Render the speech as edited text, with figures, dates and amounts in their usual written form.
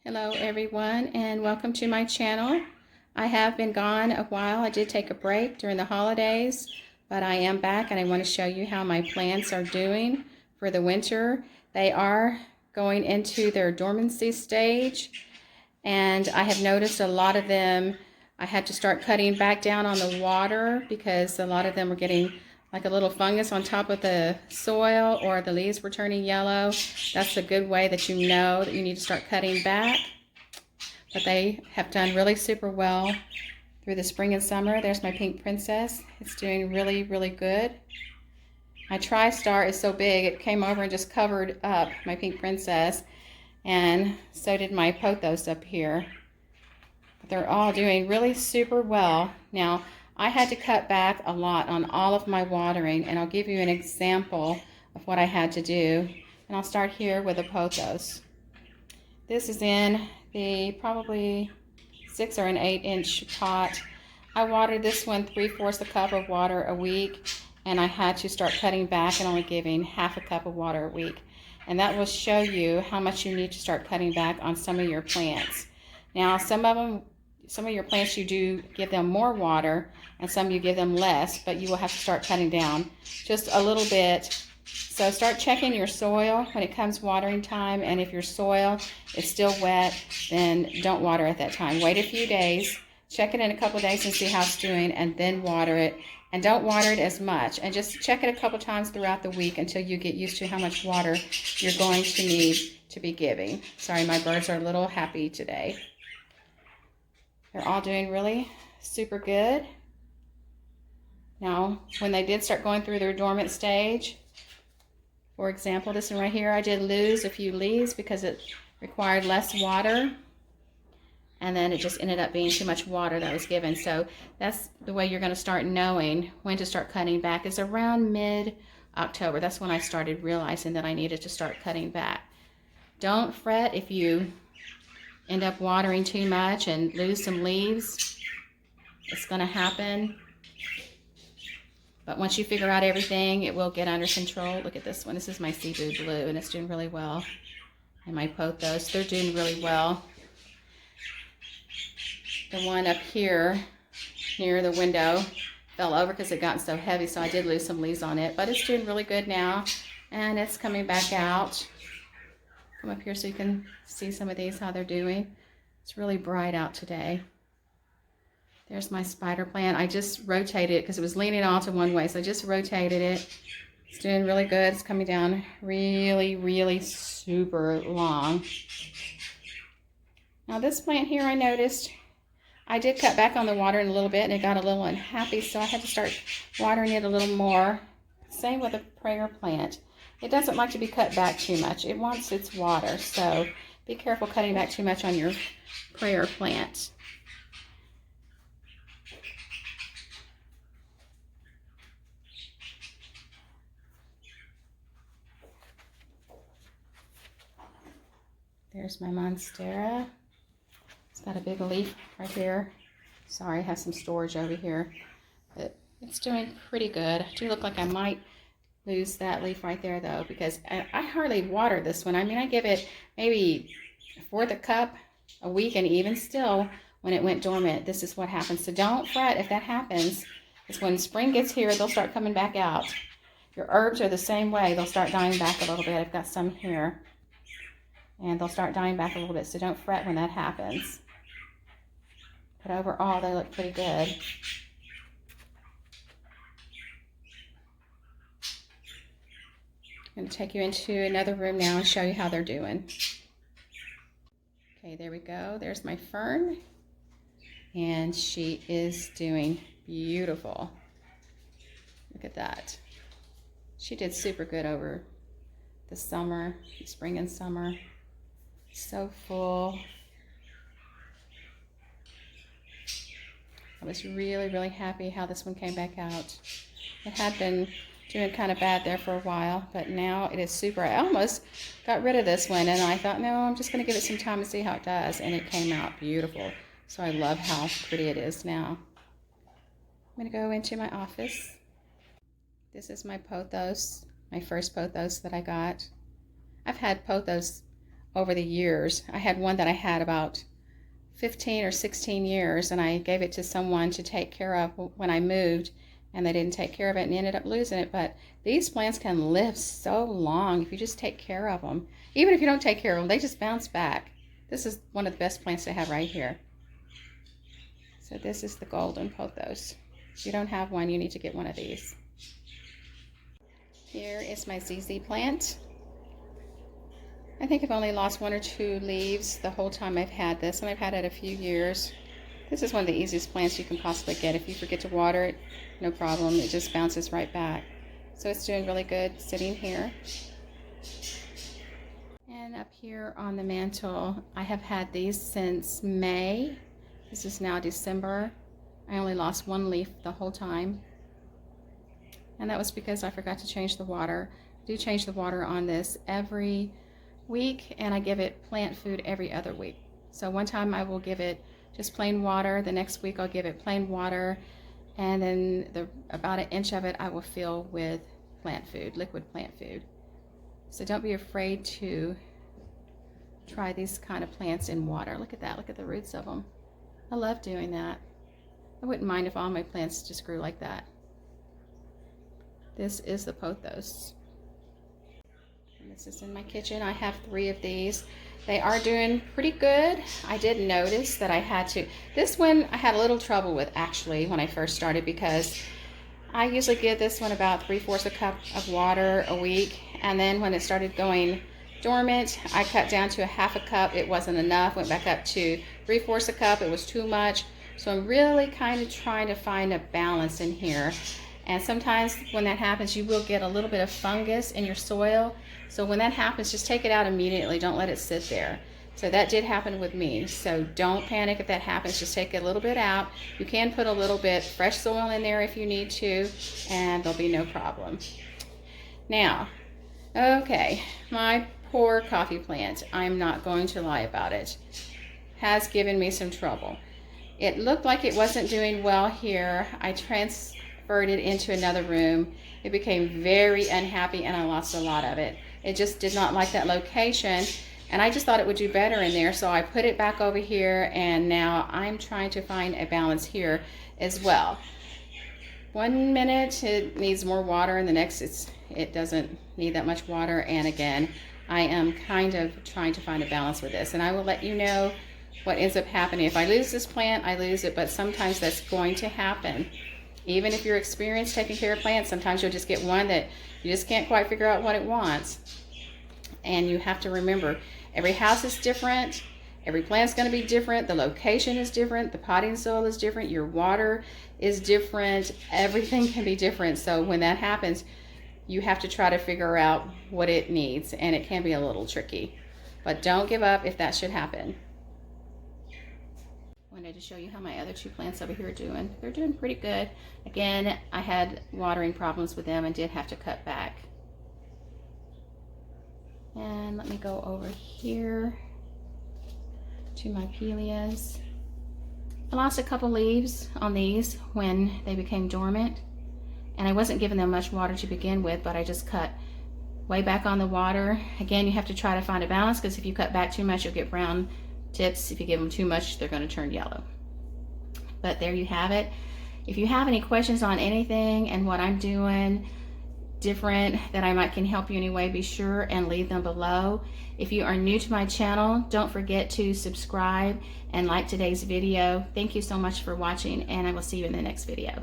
Hello everyone, and welcome to my channel. I have been gone a while. I did take a break during the holidays, but I am back and I want to show you how my plants are doing for the winter. They are going into their dormancy stage, and I have noticed a lot of them, I had to start cutting back down on the water because a lot of them were getting like a little fungus on top of the soil, or the leaves were turning yellow. That's a good way that you know that you need to start cutting back. But they have done really super well through the spring and summer. There's my pink princess. It's doing really, really good. My tri-star is so big, it came over and just covered up my pink princess, and so did my pothos up here. But they're all doing really super well. Now, I had to cut back a lot on all of my watering, and I'll give you an example of what I had to do. And I'll start here with a pothos. This is in the probably 6 or an 8-inch pot. I watered this one 3/4 a cup of water a week, and I had to start cutting back and only giving half a cup of water a week. And that will show you how much you need to start cutting back on some of your plants. Now, some of your plants you do give them more water, and some you give them less, but you will have to start cutting down just a little bit. So start checking your soil when it comes watering time, and if your soil is still wet, then don't water at that time. Wait a few days, check it in a couple of days and see how it's doing, and then water it. And don't water it as much, and just check it a couple times throughout the week until you get used to how much water you're going to need to be giving. Sorry, my birds are a little happy today. They're all doing really super good. Now, when they did start going through their dormant stage, for example, this one right here, I did lose a few leaves because it required less water, and then it just ended up being too much water that was given. So that's the way you're going to start knowing when to start cutting back, is around mid-October. That's when I started realizing that I needed to start cutting back. Don't fret if you end up watering too much and lose some leaves. It's going to happen. But once you figure out everything, it will get under control. Look at this one. This is my Cebu Blue, and it's doing really well. And my pothos, they're doing really well. The one up here near the window fell over because it got so heavy, so I did lose some leaves on it. But it's doing really good now, and it's coming back out. Come up here so you can see some of these, how they're doing. It's really bright out today. There's my spider plant. I just rotated it because it was leaning all to one way, so I just rotated it. It's doing really good. It's coming down really, really super long. Now this plant here, I noticed I did cut back on the water a little bit, and it got a little unhappy, so I had to start watering it a little more. Same with the prayer plant. It doesn't like to be cut back too much. It wants its water, so be careful cutting back too much on your prayer plant. There's my monstera. It's got a big leaf right here. Sorry, I have some storage over here, but it's doing pretty good. I do look like I might lose that leaf right there though, because I hardly water this one. I mean, I give it maybe 1/4 a cup a week, and even still, when it went dormant, this is what happens. So don't fret if that happens. It's when spring gets here, they'll start coming back out. Your herbs are the same way. They'll start dying back a little bit. I've got some here, and they'll start dying back a little bit, so don't fret when that happens. But overall, they look pretty good. I'm going to take you into another room now and show you how they're doing. Okay, there we go. There's my fern, and she is doing beautiful. Look at that. She did super good over the summer, spring and summer. So full. I was really, really happy how this one came back out. It had been doing kind of bad there for a while, but now it is super. I almost got rid of this one, and I thought, no, I'm just going to give it some time and see how it does, and it came out beautiful. So I love how pretty it is now. I'm going to go into my office. This is my pothos, my first pothos that I got. I've had pothos over the years. I had one that I had about 15 or 16 years, and I gave it to someone to take care of when I moved, and they didn't take care of it and ended up losing it. But these plants can live so long if you just take care of them. Even if you don't take care of them, they just bounce back. This is one of the best plants to have right here. So this is the golden pothos. If you don't have one, you need to get one of these. Here is my ZZ plant. I think I've only lost 1 or 2 leaves the whole time I've had this, and I've had it a few years. This is one of the easiest plants you can possibly get. If you forget to water it, no problem. It just bounces right back. So it's doing really good sitting here. And up here on the mantle, I have had these since May. This is now December. I only lost 1 leaf the whole time. And that was because I forgot to change the water. I do change the water on this every week, and I give it plant food every other week. So one time I will give it just plain water. The next week I'll give it plain water, and then about 1 inch of it I will fill with plant food, liquid plant food. So don't be afraid to try these kind of plants in water. Look at that, look at the roots of them. I love doing that. I wouldn't mind if all my plants just grew like that. This is the pothos. And this is in my kitchen. I have 3 of these. They are doing pretty good. I did notice that I had to, this one I had a little trouble with actually when I first started, because I usually give this one about 3/4 a cup of water a week, and then when it started going dormant, I cut down to 1/2 cup. It wasn't enough. Went back up to 3/4 a cup. It was too much. So I'm really kind of trying to find a balance in here. And sometimes when that happens, you will get a little bit of fungus in your soil. So when that happens, just take it out immediately. Don't let it sit there. So that did happen with me. So don't panic if that happens. Just take a little bit out. You can put a little bit fresh soil in there if you need to, and there'll be no problem. Now, okay, my poor coffee plant, I'm not going to lie about it, has given me some trouble. It looked like it wasn't doing well here. I transferred it into another room. It became very unhappy, and I lost a lot of it. It just did not like that location, and I just thought it would do better in there, so I put it back over here, and now I'm trying to find a balance here as well. 1 minute it needs more water, and the next it doesn't need that much water. And again, I am kind of trying to find a balance with this, and I will let you know what ends up happening. If I lose this plant, I lose it, but sometimes that's going to happen. Even if you're experienced taking care of plants, sometimes you'll just get one that you just can't quite figure out what it wants. And you have to remember, every house is different, every plant's going to be different, the location is different, the potting soil is different, your water is different, everything can be different. So when that happens, you have to try to figure out what it needs, and it can be a little tricky. But don't give up if that should happen. I wanted to show you how my other 2 plants over here are doing. They're doing pretty good. Again, I had watering problems with them and did have to cut back. And let me go over here to my Pelias. I lost a couple leaves on these when they became dormant, and I wasn't giving them much water to begin with, but I just cut way back on the water. Again, you have to try to find a balance, because if you cut back too much, you'll get brown tips. If you give them too much, they're going to turn yellow. But there you have it. If you have any questions on anything and what I'm doing different that I can help you anyway, be sure and leave them below. If you are new to my channel, don't forget to subscribe and like today's video. Thank you so much for watching, and I will see you in the next video.